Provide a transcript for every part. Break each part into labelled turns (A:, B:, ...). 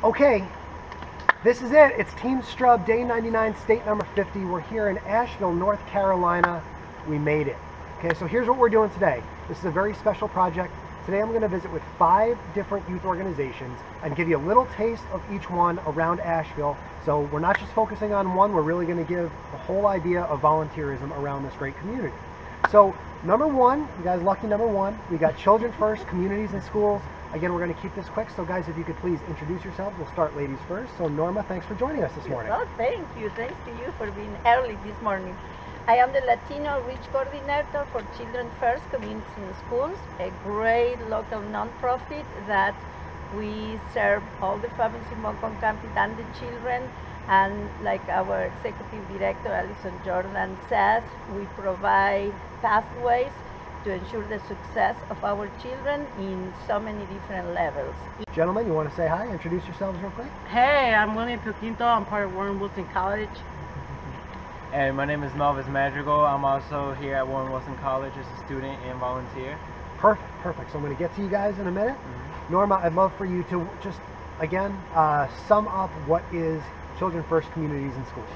A: Okay, this is it. It's TeamStrub, day 99, state number 50. We're here in Asheville, North Carolina. We made it. Okay, so here's what we're doing today. This is a very special project. Today I'm going to visit with 5 different youth organizations and give you a little taste of each one around Asheville. So we're not just focusing on one, we're really going to give the whole idea of volunteerism around this great community. So number 1, you guys lucky number 1, we got Children First, Communities and Schools. Again, we're going to keep this quick, so guys, if you could please introduce yourselves. We'll start ladies first. So Norma, thanks for joining us this morning.
B: Well, thank you. Thanks to you for being early this morning. I am the Latino Reach Coordinator for Children First, Communities and Schools, a great local nonprofit that we serve all the families in Buncombe County and the children. And like our Executive Director, Alison Jordan, says, we provide pathways to ensure the success of our children in so many different levels.
A: Gentlemen, you want to say hi? Introduce yourselves real quick.
C: Hey, I'm William Pilquinto. I'm part of Warren Wilson College.
D: And my name is Melvis Madrigal. I'm also here at Warren Wilson College as a student and volunteer.
A: Perfect, perfect. So I'm going to get to you guys in a minute. Norma, I'd love for you to just, again, sum up what is Children First, Communities and Schools.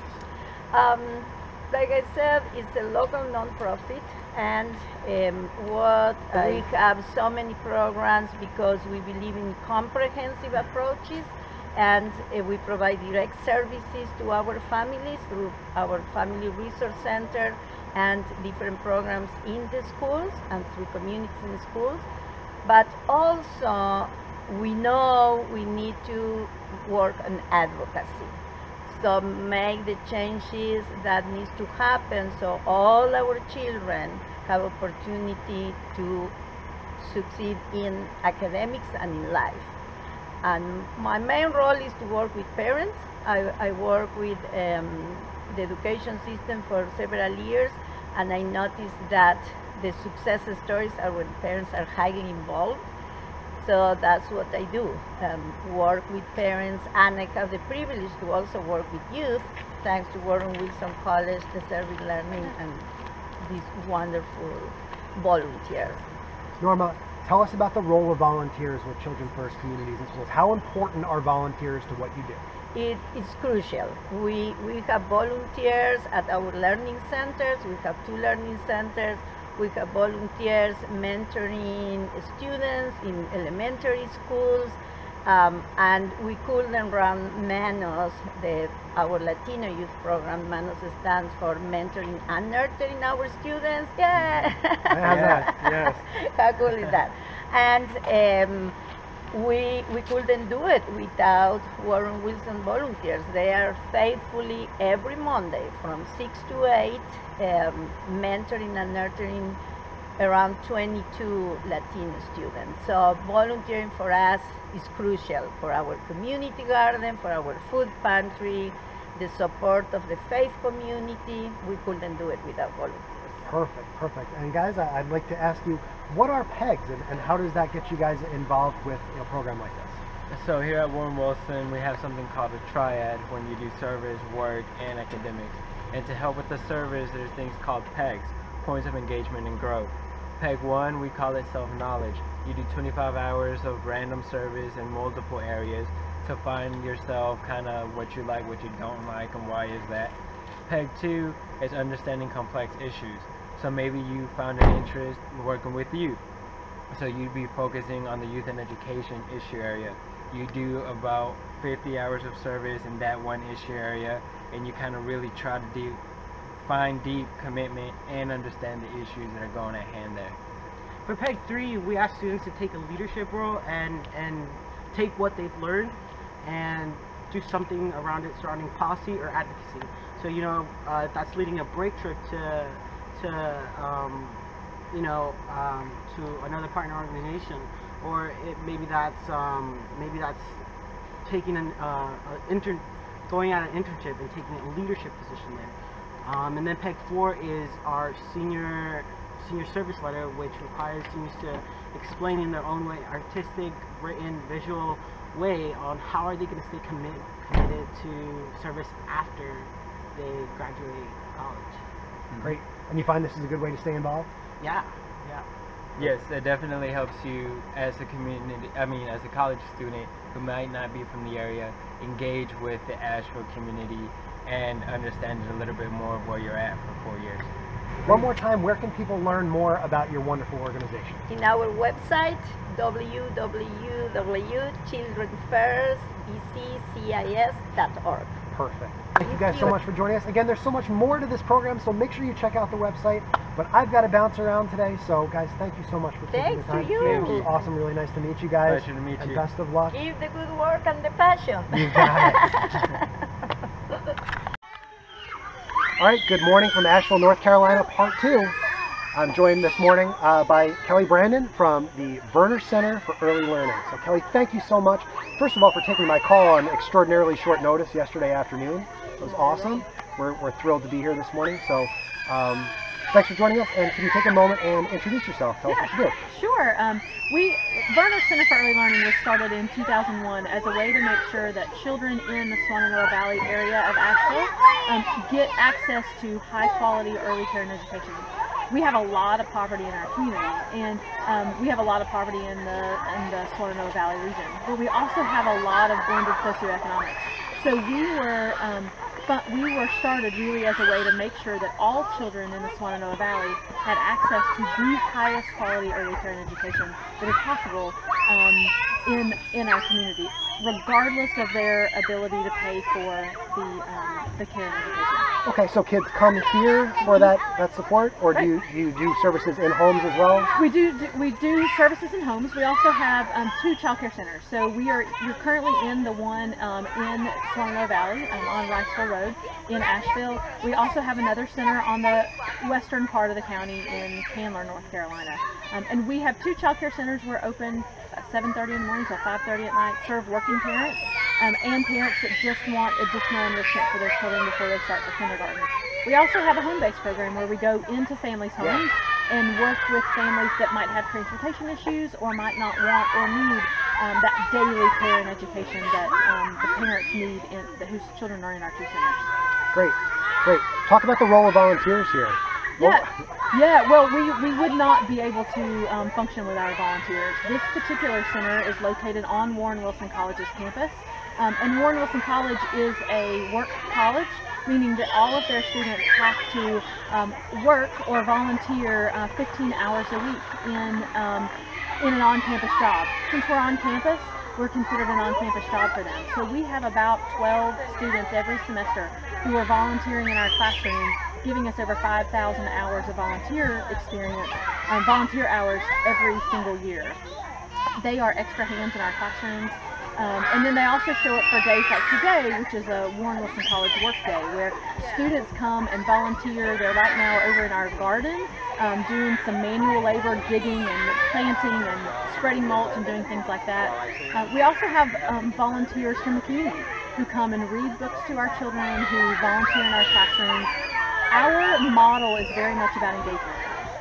B: Like I said, it's a local nonprofit, and we have so many programs because we believe in comprehensive approaches, and we provide direct services to our families through our Family Resource Center and different programs in the schools and through communities in schools. But also, we know we need to work on advocacy. So make the changes that needs to happen so all our children have opportunity to succeed in academics and in life. And my main role is to work with parents. I work with the education system for several years, and I noticed that the success stories are when parents are highly involved. So that's what I do, work with parents, and I have the privilege to also work with youth, thanks to Warren Wilson College, the Service Learning, and these wonderful volunteers.
A: Norma, tell us about the role of volunteers with Children First, Communities and Schools. How important are volunteers to what you do?
B: It is crucial. We have volunteers at our learning centers. We have 2 learning centers. We have volunteers mentoring students in elementary schools, and we couldn't run MANOS, our Latino youth program. MANOS stands for Mentoring and Nurturing Our Students. Yeah!
A: Yes.
B: How cool is that? And we couldn't do it without Warren Wilson volunteers. They are faithfully every Monday from 6 to 8 mentoring and nurturing around 22 Latino students. So volunteering for us is crucial for our community garden, for our food pantry, the support of the faith community. We couldn't do it without volunteers.
A: Perfect, perfect. And guys, I'd like to ask you, what are PEGs and how does that get you guys involved with a program like this?
D: So here at Warren Wilson, we have something called a triad when you do service, work, and academics. And to help with the service, there's things called PEGs, points of engagement and growth. PEG 1, we call it self-knowledge. You do 25 hours of random service in multiple areas to find yourself, kind of what you like, what you don't like, and why is that. PEG 2 is understanding complex issues. So maybe you found an interest in working with youth. So you'd be focusing on the youth and education issue area. You do about 50 hours of service in that one issue area, and you kind of really try to find deep commitment and understand the issues that are going at hand there.
C: For PEG 3, we ask students to take a leadership role and take what they've learned and do something around it surrounding policy or advocacy. So, you know, if that's leading a break trip to another partner organization, or maybe that's taking going at an internship and taking a leadership position there. And then PEG 4 is our senior service letter, which requires seniors to explain in their own way, artistic, written, visual way, on how are they going to stay committed to service after they graduate college.
A: Great. And you find this is a good way to stay involved?
C: Yeah.
D: Yes, it definitely helps you as a community, as a college student who might not be from the area, engage with the Asheville community and understand it a little bit more of where you're at for 4 years.
A: One more time, where can people learn more about your wonderful organization?
B: In our website, www.childrenfirstbccis.org.
A: Perfect. Thank you guys so much for joining us. Again, there's so much more to this program, so make sure you check out the website. But I've got to bounce around today, so guys, thank you so much for taking the time.
B: Thanks to you.
A: It was awesome. Really nice to meet you guys.
D: Pleasure to meet
A: and
D: you.
A: Best of luck.
B: Keep the good work and the passion.
A: You got it. All right, good morning from Asheville, North Carolina, part 2. I'm joined this morning by Kelly Brandon from the Verner Center for Early Learning. So Kelly, thank you so much, first of all, for taking my call on extraordinarily short notice yesterday afternoon. It was awesome. We're thrilled to be here this morning. So thanks for joining us, and can you take a moment and introduce yourself? Tell us what you do.
E: Sure. Verner Center for Early Learning was started in 2001 as a way to make sure that children in the Shenandoah Valley area of Asheville get access to high quality early care and education. We have a lot of poverty in our community, and we have a lot of poverty in the Shenandoah Valley region, but we also have a lot of blended socioeconomics. So we were started really as a way to make sure that all children in the Shenandoah Valley had access to the highest quality early care and education that is possible in our community, regardless of their ability to pay for the care and education.
A: Okay, so kids come here for that support, or
E: Right.
A: do you do services in homes as well?
E: We do services in homes. We also have 2 child care centers. So you're currently in the one in Shenandoah Valley on Riceville Road in Asheville. We also have another center on the western part of the county in Candler, North Carolina. And we have 2 child care centers. We're open 7:30 in the morning till 5:30 at night, serve working parents and parents that just want additional enrichment for their children before they start their kindergarten. We also have a home-based program where we go into families' homes and work with families that might have transportation issues or might not want or need that daily care and education that the parents need whose children are in our 2 centers.
A: Great, great. Talk about the role of volunteers here.
E: Well, we would not be able to function without our volunteers. This particular center is located on Warren Wilson College's campus, and Warren Wilson College is a work college, meaning that all of their students have to work or volunteer 15 hours a week in an on-campus job. Since we're on campus, we're considered an on-campus job for them. So we have about 12 students every semester who are volunteering in our classrooms, giving us over 5,000 hours of volunteer experience, volunteer hours every single year. They are extra hands in our classrooms. And then they also show up for days like today, which is a Warren Wilson College Work Day, where students come and volunteer. They're right now over in our garden doing some manual labor, digging and planting and spreading mulch and doing things like that. We also have volunteers from the community who come and read books to our children, who volunteer in our classrooms. Our model is very much about engagement.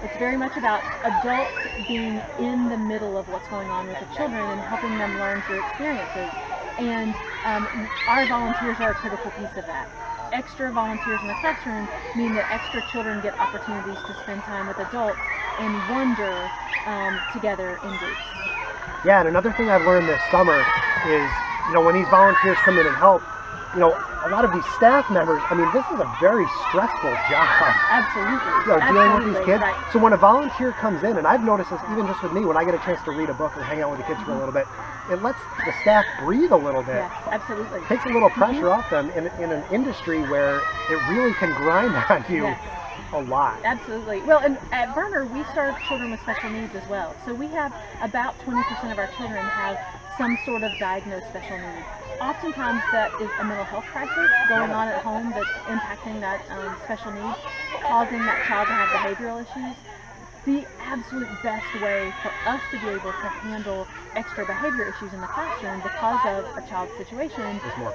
E: It's very much about adults being in the middle of what's going on with the children and helping them learn through experiences. And our volunteers are a critical piece of that. Extra volunteers in the classroom mean that extra children get opportunities to spend time with adults and wonder together in groups.
A: Yeah, and another thing I've learned this summer is, when these volunteers come in and help, a lot of these staff members, this is a very stressful job.
E: Absolutely.
A: Dealing with these kids.
E: Right.
A: So when a volunteer comes in, and I've noticed this even just with me, when I get a chance to read a book or hang out with the kids for a little bit, it lets the staff breathe a little bit.
E: Yes, absolutely.
A: It takes a little pressure off them in an industry where it really can grind on you a lot.
E: Absolutely. Well, and at Verner, we serve children with special needs as well. So we have about 20% of our children have some sort of diagnosed special need. Oftentimes that is a mental health crisis going on at home that's impacting that special need, causing that child to have behavioral issues. The absolute best way for us to be able to handle extra behavior issues in the classroom because of a child's situation is more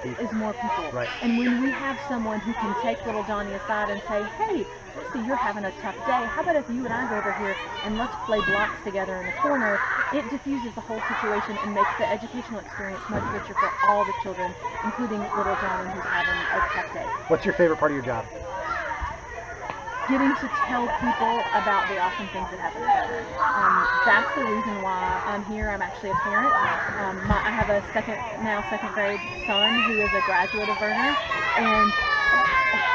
E: people.
A: Right.
E: And when we have someone who can take little Johnny aside and say, hey, I see you're having a tough day. How about if you and I go over here and let's play blocks together in the corner? It diffuses the whole situation and makes the educational experience much richer for all the children, including little Johnny who's having a tough day.
A: What's your favorite part of your job?
E: getting to tell people about the awesome things that happen in Verner. That's the reason why I'm here. I'm actually a parent. I have a second grade son who is a graduate of Verner, and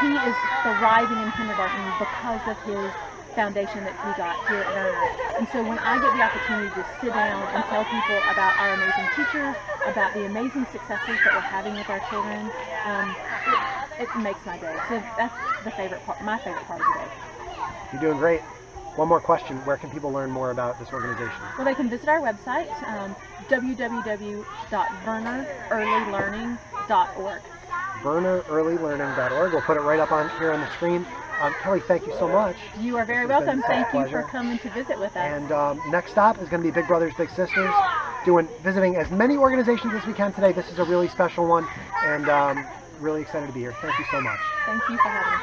E: he is thriving in kindergarten because of his foundation that he got here at Verner. And so when I get the opportunity to sit down and tell people about our amazing teachers, about the amazing successes that we're having with our children, it makes my day. So that's my favorite part of the day.
A: You're doing great. One more question. Where can people learn more about this organization?
E: Well, they can visit our website, www.vernerearlylearning.org. VernerEarlyLearning.org. We'll put it right up on here on the screen. Kelly, thank you so much. You are very welcome. Thank you for coming to visit with us.
A: And next stop is going to be Big Brothers Big Sisters, visiting as many organizations as we can today. This is a really special one, and really excited to be here. Thank you so much.
E: Thank you for having us.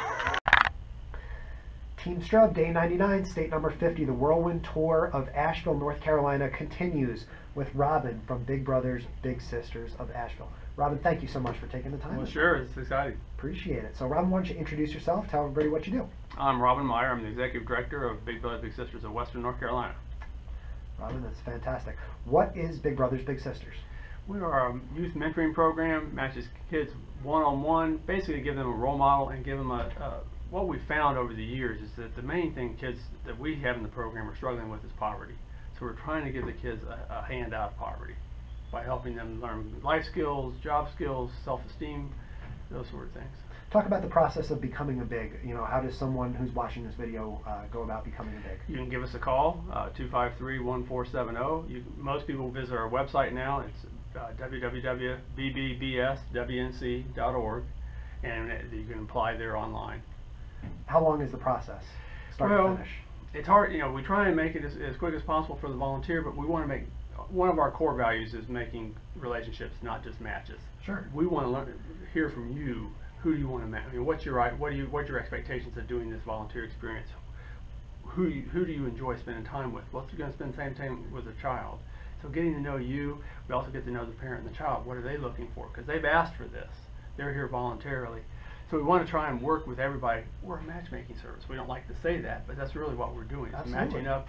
A: TeamStrub, day 99, state number 50. The whirlwind tour of Asheville, North Carolina continues with Robin from Big Brothers Big Sisters of Asheville. Robin, thank you so much for taking the time.
F: Well, sure, it's exciting.
A: Appreciate it. So, Robin, why don't you introduce yourself? Tell everybody what you do.
F: I'm Robin Myer. I'm the executive director of Big Brothers Big Sisters of Western North Carolina.
A: Robin, that's fantastic. What is Big Brothers Big Sisters?
F: We are a youth mentoring program, matches kids one-on-one, basically give them a role model and give them what we found over the years is that the main thing kids that we have in the program are struggling with is poverty. So we're trying to give the kids a hand out of poverty by helping them learn life skills, job skills, self-esteem, those sort of things.
A: Talk about the process of becoming a big. How does someone who's watching this video go about becoming a big?
F: You can give us a call, 253-1470. Most people visit our website now. It's www.bbbswnc.org, and you can apply there online.
A: How long is the process, start to finish?
F: It's hard. We try and make it as quick as possible for the volunteer, but we want to make one of our core values is making relationships, not just matches.
A: Sure.
F: We want to hear from you. Who do you want to match? What's your your expectations of doing this volunteer experience? Who do you enjoy spending time with? Well, if you're going to spend the same time with a child, so getting to know you, we also get to know the parent and the child. What are they looking for? Because they've asked for this. They're here voluntarily. So we want to try and work with everybody. We're a matchmaking service. We don't like to say that, but that's really what we're doing. It's matching up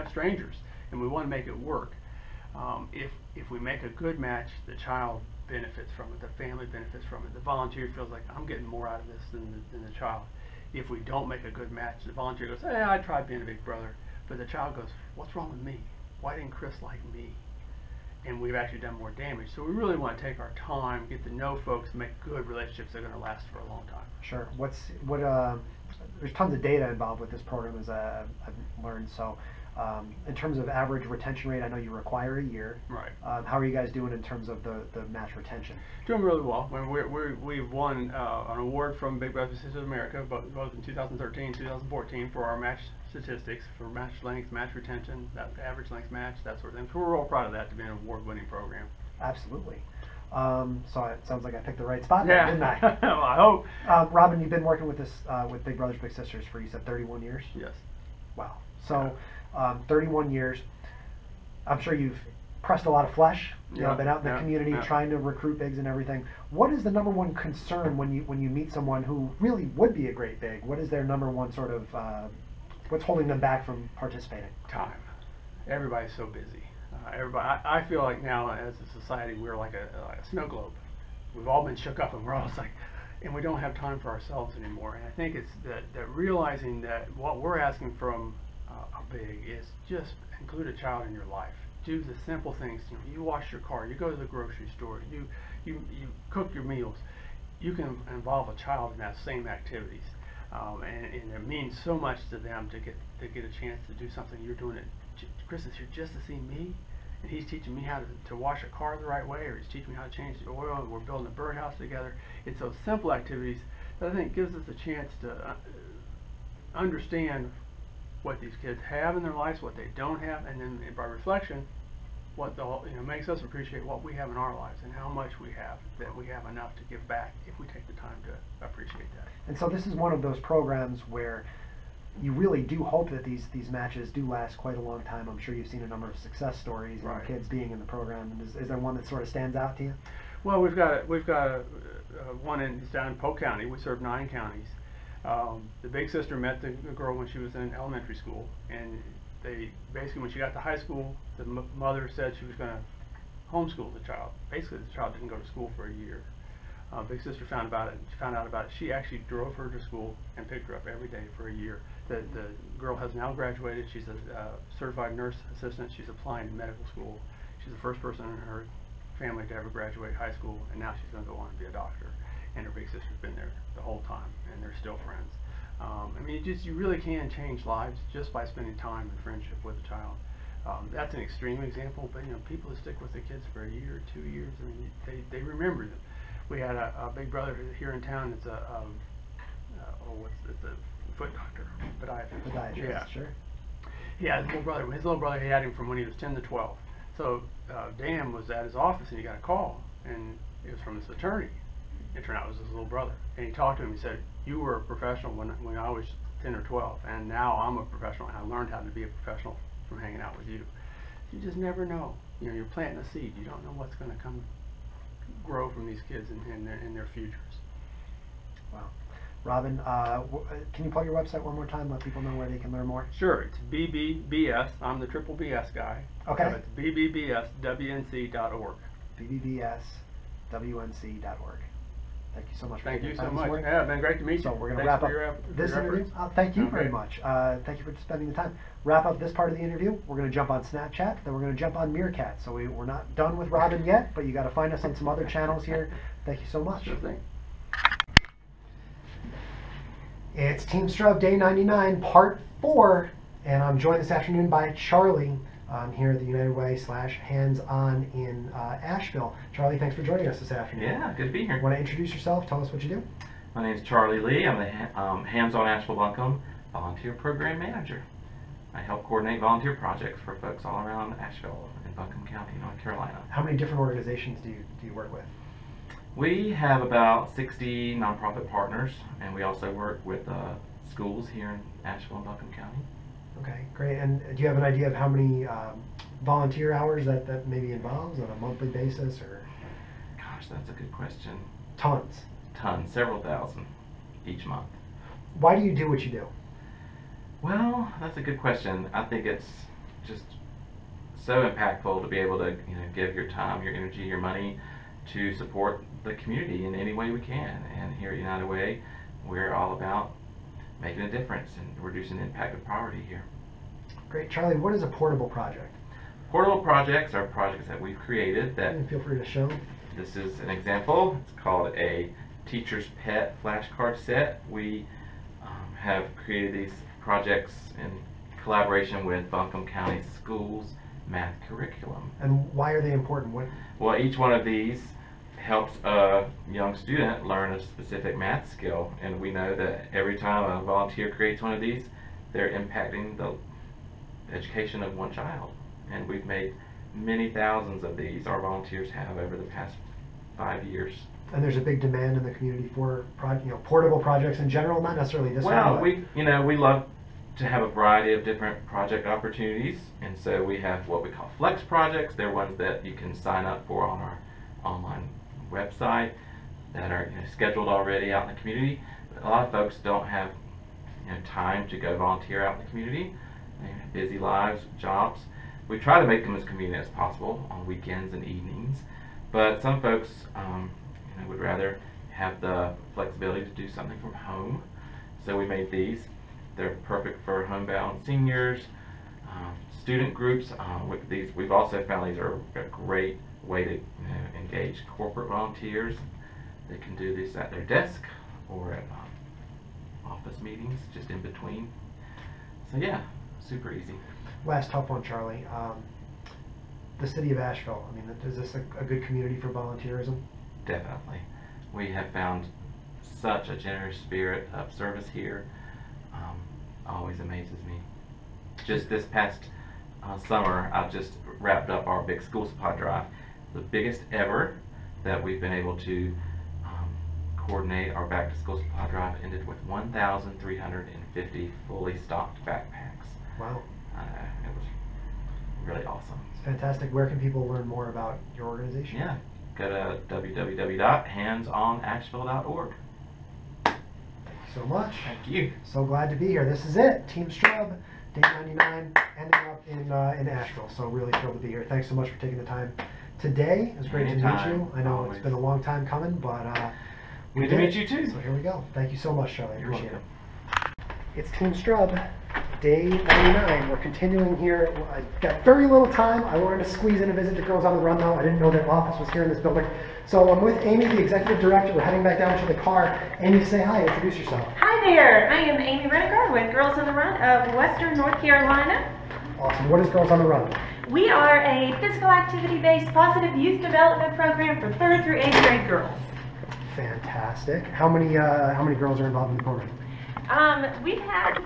F: strangers, and we want to make it work. If we make a good match, the child benefits from it, the family benefits from it. The volunteer feels like I'm getting more out of this than the child. If we don't make a good match, the volunteer goes, "Hey, I tried being a big brother," but the child goes, "What's wrong with me? Why didn't Chris like me?" And we've actually done more damage. So we really want to take our time, get to know folks, make good relationships that are going to last for a long time.
A: Sure. There's tons of data involved with this program, as I've learned. So, in terms of average retention rate, I know you require a year.
F: Right.
A: How are you guys doing in terms of the match retention?
F: Doing really well. We've won an award from Big Brothers Big Sisters of America, both in 2013 and 2014, for our match statistics, for match length, match retention, that average length match, that sort of thing. So we're all proud of that, to be an award-winning program.
A: Absolutely. So it sounds like I picked the right spot there, didn't I?
F: Well, I hope.
A: Robin, you've been working with this with Big Brothers Big Sisters for, you said, 31 years?
F: Yes.
A: Wow. So 31 years. I'm sure you've pressed a lot of flesh. Been out in the community trying to recruit bigs and everything. What is the number one concern when you meet someone who really would be a great big? What is their number one sort of what's holding them back from participating?
F: Time. Everybody's so busy. I feel like now as a society we're like a snow globe. We've all been shook up and we're all just like, and we don't have time for ourselves anymore. And I think it's that realizing that what we're asking from a big is just include a child in your life. Do the simple things. You wash your car. You go to the grocery store. You cook your meals. You can involve a child in that same activities, and it means so much to them to get a chance to do something. You're doing it. Chris is here just to see me, and he's teaching me how to wash a car the right way, or he's teaching me how to change the oil, and we're building a birdhouse together. It's those simple activities that I think gives us a chance to understand what these kids have in their lives, what they don't have, and then by reflection, what makes us appreciate what we have in our lives and how much we have, that we have enough to give back if we take the time to appreciate that.
A: And so this is one of those programs where you really do hope that these matches do last quite a long time. I'm sure you've seen a number of success stories of kids being in the program. Is there one that sort of stands out to you?
F: Well, we've got one down in Polk County. We serve 9 counties. The big sister met the girl when she was in elementary school, and they basically, when she got to high school, the mother said she was going to homeschool the child. Basically, the child didn't go to school for a year. Big sister found out about it. She actually drove her to school and picked her up every day for a year. The girl has now graduated. She's a certified nurse assistant. She's applying to medical school. She's the first person in her family to ever graduate high school, and now she's going to go on and be a doctor. And her big sister's been there the whole time, and they're still friends. I mean, you really can change lives just by spending time and friendship with a child. That's an extreme example, but people that stick with the kids for a year, 2 years, I mean, they remember them. We had a big brother here in town. It's a foot doctor, podiatrist. Yeah,
A: sure.
F: Yeah, his little brother, he had him from when he was 10 to 12. So Dan was at his office, and he got a call, and it was from his attorney. It turned out it was his little brother, and he talked to him. He said, "You were a professional when I was 10 or 12, and now I'm a professional, and I learned how to be a professional from hanging out with you." You just never know. You're planting a seed. You don't know what's going to grow from these kids in their futures.
A: Wow. Robin, can you plug your website one more time? Let people know where they can learn more.
F: Sure. It's BBBS. I'm the triple BS guy.
A: Okay.
F: So it's BBBSWNC.org.
A: BBBSWNC.org. Thank you so much.
F: Thank you so
A: this
F: much.
A: morning.
F: Yeah, it's been great to meet you.
A: So we're going to wrap up this interview. Thank you very much. Thank you for spending the time. Wrap up this part of the interview. We're going to jump on Snapchat. Then we're going to jump on Meerkat. So we're not done with Robin yet, but you got to find us on some other channels here. Thank you so much.
F: Sure thing.
A: It's TeamStrub Day 99, Part 4, and I'm joined this afternoon by Charlie here at the United Way / HandsOn in Asheville. Charlie, thanks for joining us this afternoon.
G: Yeah, good to be here.
A: Want to introduce yourself? Tell us what you do.
G: My name is Charlie Lee. I'm the HandsOn Asheville Buncombe Volunteer Program Manager. I help coordinate volunteer projects for folks all around Asheville in Buncombe County, North Carolina.
A: How many different organizations do you work with?
G: We have about 60 nonprofit partners, and we also work with schools here in Asheville and Buncombe County.
A: Okay, great. And do you have an idea of how many volunteer hours that maybe involves on a monthly basis, or?
G: Gosh, that's a good question.
A: Tons.
G: Tons, several thousand each month.
A: Why do you do what you do?
G: Well, that's a good question. I think it's just so impactful to be able to give your time, your energy, your money to support the community in any way we can. And here at United Way, we're all about making a difference and reducing the impact of poverty here.
A: Great. Charlie, what is a portable project?
G: Portable projects are projects that we've created that...
A: Feel free to show.
G: This is an example. It's called a Teacher's Pet flashcard set. We have created these projects in collaboration with Buncombe County Schools math curriculum.
A: And why are they important?
G: Well, each one of these helps a young student learn a specific math skill, and we know that every time a volunteer creates one of these, they're impacting the education of one child. And we've made many thousands of these. Our volunteers have over the past 5 years.
A: And there's a big demand in the community for portable projects in general, not necessarily this one.
G: Well, we love to have a variety of different project opportunities, and so we have what we call flex projects. They're ones that you can sign up for on our online website that are scheduled already out in the community. But a lot of folks don't have time to go volunteer out in the community. They have busy lives, jobs. We try to make them as convenient as possible on weekends and evenings, but some folks would rather have the flexibility to do something from home. So we made these. They're perfect for homebound seniors, student groups. With these, we've also found these are a great way to engage corporate volunteers. They can do this at their desk or at office meetings, just in between. So yeah, super easy.
A: Last tough one, Charlie. The city of Asheville. I mean, is this a good community for volunteerism?
G: Definitely. We have found such a generous spirit of service here. Always amazes me. Just this past summer, I've just wrapped up our big school supply drive, the biggest ever that we've been able to coordinate. Our back to school supply drive ended with 1,350 fully stocked backpacks.
A: Wow.
G: It was really awesome.
A: It's fantastic. Where can people learn more about your organization?
G: Yeah, go to www.handsonasheville.org.
A: Thank you so much.
G: Thank you.
A: So glad to be here. This is it. TeamStrub, day 99, ending up in Asheville. So really thrilled to be here. Thanks so much for taking the time today. It was great to meet you. I know
G: Always.
A: it's been a long time coming, but we
G: Good to
A: did
G: meet
A: it.
G: you too.
A: So here we go. Thank you so much, Shealy. I
G: You're
A: appreciate
G: welcome.
A: it. It's TeamStrub, day 99. We're continuing here. I got very little time. I wanted to squeeze in a visit to Girls on the Run, though. I didn't know their office was here in this building. So I'm with Amy, the executive director. We're heading back down to the car. Amy, say hi. Introduce yourself.
H: Hi there, I am Amy Renegard with Girls on the Run of Western North Carolina.
A: Awesome. What is Girls on the Run?
H: We are a physical activity-based positive youth development program for 3rd through 8th grade girls.
A: Fantastic. How many girls are involved in the program?
H: We've had,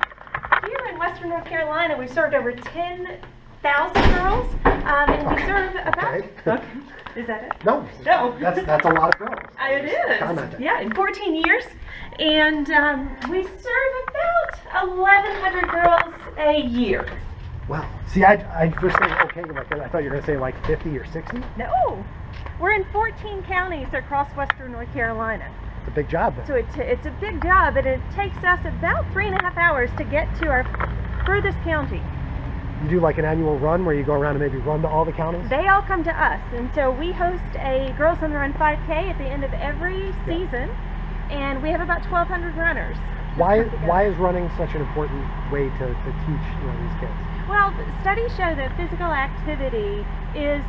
H: here in Western North Carolina, we've served over 10,000 girls, and we serve about, okay, is that it?
A: No.
H: No.
A: That's a lot of girls.
H: It
A: Commenting.
H: is, yeah, in 14 years, and we serve about 1,100 girls a year.
A: Wow. See, I first saying okay, like I thought you were going to say like 50 or 60.
H: No, we're in 14 counties across Western North Carolina.
A: It's a big job then.
H: So it's a big job, and it takes us about 3.5 hours to get to our furthest county.
A: You do like an annual run where you go around and maybe run to all the counties?
H: They all come to us, and so we host a Girls on the Run 5K at the end of every season, and we have about 1,200 runners.
A: Why is running such an important way to teach these kids?
H: Well, studies show that physical activity is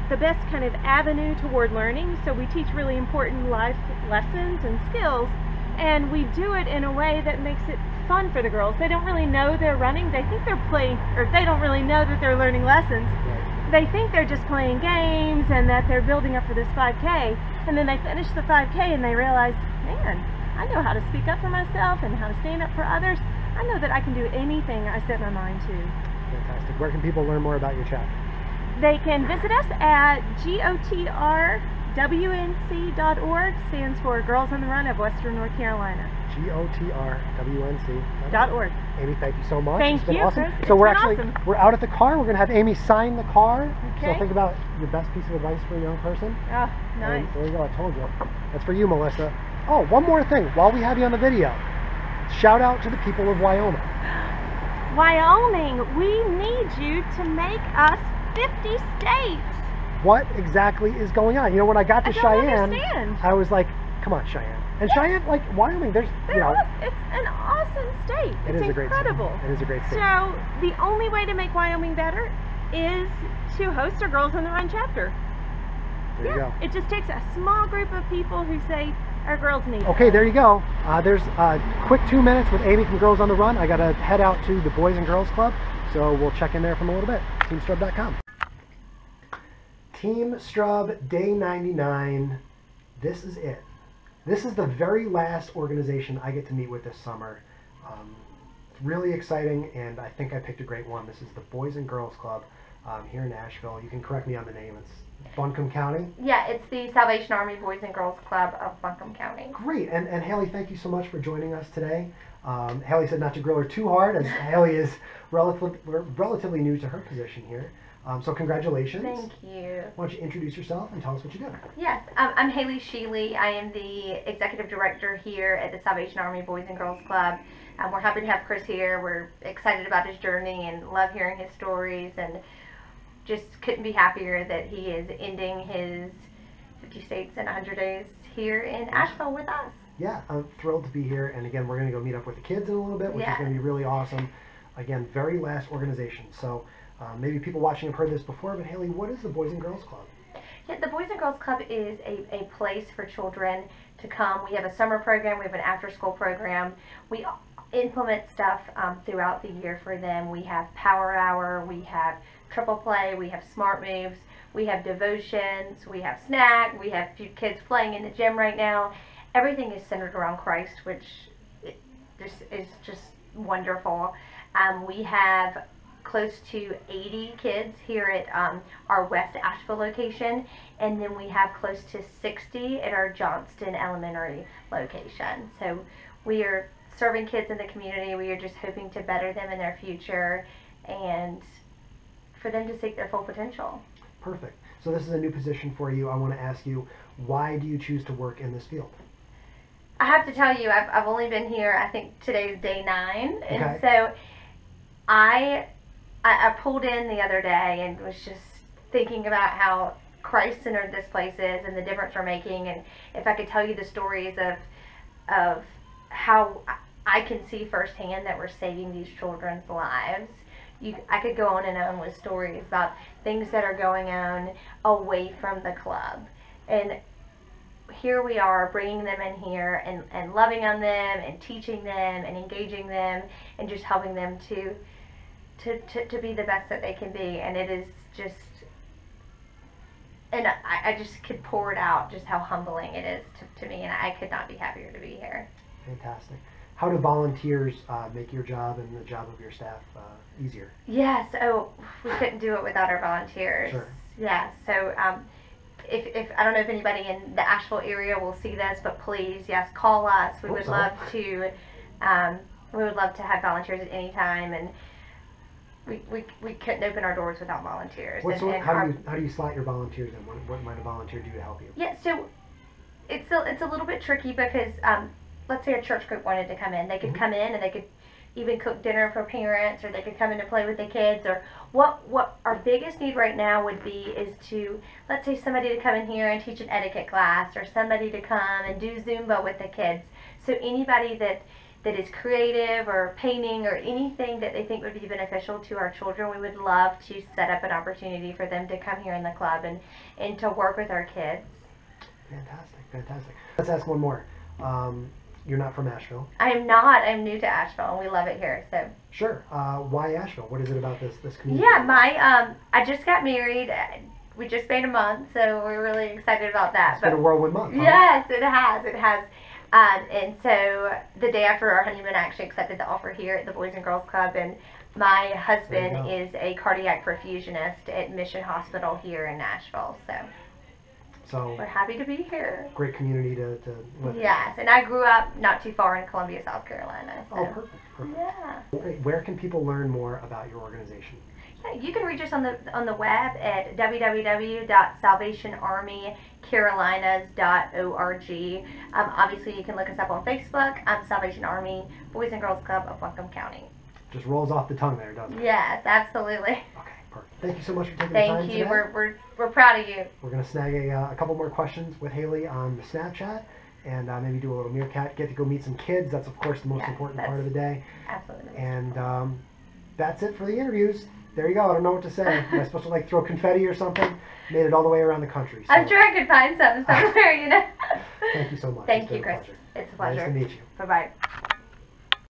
H: the best kind of avenue toward learning, so we teach really important life lessons and skills, and we do it in a way that makes it fun for the girls. They don't really know they're running, they think they're playing, or they don't really know that they're learning lessons.
A: Right.
H: They think they're just playing games and that they're building up for this 5K, and then they finish the 5K and they realize, man, I know how to speak up for myself and how to stand up for others. I know that I can do anything I set my mind to.
A: Fantastic. Where can people learn more about your chapter?
H: They can visit us at GOTRWNC.org, stands for Girls on the Run of Western North Carolina.
A: GOTRWNC.org. Amy, thank you so much.
H: Thank
A: it's been
H: you,
A: awesome.
H: Chris.
A: So we're
H: awesome.
A: we're out at the car. We're going to have Amy sign the car.
H: Okay.
A: So think about your best piece of advice for a young person.
H: Oh, nice.
A: And there you go. I told you. That's for you, Melissa. Oh, one more thing. While we have you on the video, shout out to the people of Wyoming.
H: Wyoming, we need you to make us 50 states.
A: What exactly is going on? You know, when I got to Cheyenne,
H: understand.
A: I was like, come on, Cheyenne. And Cheyenne, like Wyoming, there's,
H: It's an awesome state.
A: It is a great state.
H: incredible.
A: It is a great state.
H: So the only way to make Wyoming better is to host a Girls on the Run chapter.
A: There you go.
H: It just takes a small group of people who say, our girls need
A: Okay, there you go. There's a quick 2 minutes with Amy from Girls on the Run. I got to head out to the Boys and Girls Club, so we'll check in there from a little bit. TeamStrub.com. TeamStrub, day 99. This is it. This is the very last organization I get to meet with this summer. It's really exciting, and I think I picked a great one. This is the Boys and Girls Club here in Asheville. You can correct me on the name. It's Buncombe County?
I: Yeah, it's the Salvation Army Boys and Girls Club of Buncombe County.
A: Great, and Haley, thank you so much for joining us today. Haley said not to grill her too hard, as Haley is relatively new to her position here. So congratulations.
I: Thank you.
A: Why don't you introduce yourself and tell us what you do?
I: Yes, I'm Haley Shealy. I am the Executive Director here at the Salvation Army Boys and Girls Club. We're happy to have Chris here. We're excited about his journey and love hearing his stories, and just couldn't be happier that he is ending his 50 states in 100 days here in Asheville with us.
A: Yeah, I'm thrilled to be here, and again, we're going to go meet up with the kids in a little bit, which is going to be really awesome. Again, very last organization, so maybe people watching have heard this before, but Haley, what is the Boys and Girls Club?
I: Yeah, the Boys and Girls Club is a place for children to come. We have a summer program, we have an after-school program. We implement stuff throughout the year for them. We have Power Hour, we have Triple Play, we have Smart Moves, we have devotions, we have snack, we have a few kids playing in the gym right now. Everything is centered around Christ, which is just wonderful. We have close to 80 kids here at our West Asheville location, and then we have close to 60 at our Johnston Elementary location. So we are serving kids in the community. We are just hoping to better them in their future and for them to seek their full potential. I have to tell you, I've only been here, I think today's day 9.
A: Okay.
I: And so I pulled in the other day and was just thinking about how Christ-centered this place is and the difference we're making. And if I could tell you the stories of how I can see firsthand that we're saving these children's lives. I could go on and on with stories about things that are going on away from the club. And here we are bringing them in here and loving on them and teaching them and engaging them and just helping them to be the best that they can be. And it is just, and I just could pour it out just how humbling it is to me, and I could not be happier to be here.
A: Fantastic. How do volunteers make your job and the job of your staff easier?
I: Yes. Oh, we couldn't do it without our volunteers.
A: Sure.
I: Yeah. So if I don't know if anybody in the Asheville area will see this, but please, yes, call us. We would love to. We would love to have volunteers at any time, and we couldn't open our doors without volunteers.
A: How do you slot your volunteers in? What might a volunteer do to help you?
I: Yeah. So it's a little bit tricky because let's say a church group wanted to come in. They could come in and they could even cook dinner for parents, or they could come in to play with the kids. Or what our biggest need right now would be is to, let's say, somebody to come in here and teach an etiquette class, or somebody to come and do Zumba with the kids. So anybody that is creative or painting or anything that they think would be beneficial to our children, we would love to set up an opportunity for them to come here in the club and to work with our kids.
A: Fantastic, fantastic. Let's ask one more. You're not from Asheville.
I: I'm not. I'm new to Asheville, and we love it here. So
A: sure. Why Asheville? What is it about this community?
I: Yeah, I just got married. We just made a month, so we're really excited about that.
A: It's been a whirlwind month. Huh?
I: Yes, it has. It has. And so the day after our honeymoon, I actually accepted the offer here at the Boys and Girls Club, and my husband is a cardiac perfusionist at Mission Hospital here in Nashville. So we're happy to be here.
A: Great community to live in.
I: Yes, and I grew up not too far in Columbia, South Carolina. So.
A: Oh, perfect. Yeah. Great. Where can people learn more about your organization?
I: Yeah, you can reach us on the web at www.salvationarmycarolinas.org. Obviously, you can look us up on Facebook. Salvation Army Boys and Girls Club of Buncombe County.
A: Just rolls off the tongue there, doesn't it?
I: Yes, absolutely.
A: Okay, perfect. Thank you so much for taking the time
I: today. Thank you.
A: Today.
I: We're proud of you.
A: We're going to snag a couple more questions with Haley on the Snapchat, and maybe do a little meerkat. Get to go meet some kids. That's, of course, the most important part of the day.
I: Absolutely.
A: And that's it for the interviews. There you go. I don't know what to say. Am I supposed to throw confetti or something? Made it all the way around the country. So.
I: I'm sure I could find something somewhere,
A: Thank you so much.
I: Thank you, Chris. It's a pleasure.
A: Nice to meet you.
I: Bye-bye.